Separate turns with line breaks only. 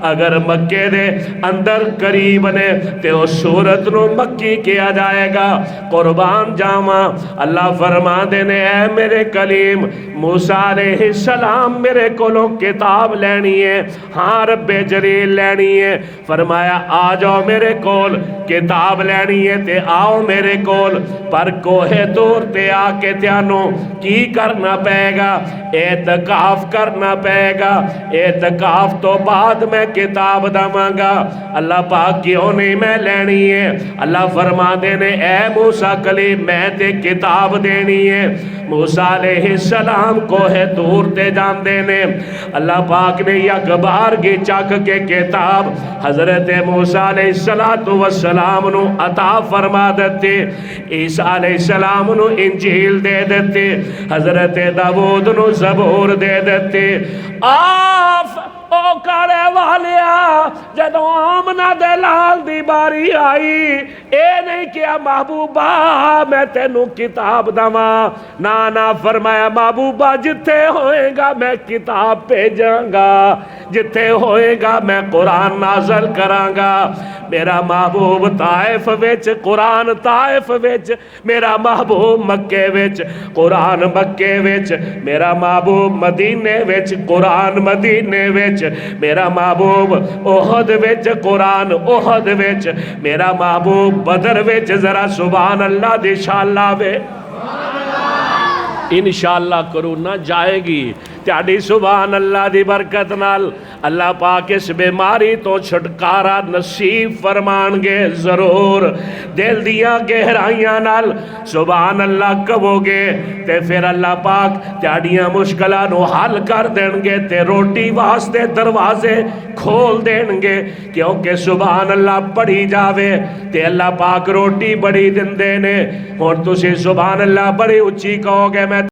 اگر مکے دے اندر قریب نے تے اس صورت نو مکی کیا جائے گا. قربان جاواں اللہ فرما دے نے اے میرے کلیم موسیٰ علیہ السلام میرے کولوں کتاب لینی ہے. ہاں رب جلیل لینی ہے. فرمایا آ جاؤ میرے کول کتاب لینی ہے تے آؤ میرے کول. پر کوہ طور تے آ کے تیانوں کی کرنا پے گا؟ اعتکاف کرنا پے گا. اعتکاف تو بعد میں کتاب داواں گا. اللہ پاک کیوں نہیں میں لینی ہے؟ اللہ فرما دے نے اے موسیٰ کلیم میں تے کتاب دینی ہے. موسیٰ علیہ السلام کوہ طور تے جان دینے. اللہ پاک نے یک بار کی چک کے کتاب حضرت موسیٰ علیہ السلام نو عطا فرما دیتے. عیسیٰ علیہ السلام نو انجیل دے دیتے. حضرت داود نو زبور دے دیتے. آف او کرے والیا جدو آمنہ دے لال دی باری آئی اے نہیں کیا محبوبہ میں تینوں کتاب داواں. نانا فرمایا محبوبہ جتھے ہوئے گا میں کتاب بھیجاں گا. جتھے ہوئے گا میں قرآن نازل کراں گا. میرا محبوب طائف وچ قرآن طائف وچ. میرا محبوب مکے وچ قرآن مکے وچ. میرا محبوب مدینے وچ قرآن مدینے وچ. میرا محبوب احد وچ قرآن احد وچ. میرا محبوب بدر وچ. ذرا سبحان اللہ دی انشاءاللہ وے انشاءاللہ کرو نہ جائے گی تیاڈی سبحان اللہ دی برکت نال. اللہ پاک اس بیماری تو چھٹکارا نصیب فرمان گے ضرور. دل دیاں گہرائیاں نال سبحان اللہ کہو گے تے پھر اللہ پاک تیاڈیاں مشکلاں نو حل کر دین گے تے روٹی واسطے دروازے کھول دین گے. کیونکہ سبحان اللہ پڑھی جاوے تے اللہ پاک روٹی بڑی دندے نے. ہن تسی سبحان اللہ بڑی اچھی کہو گے میں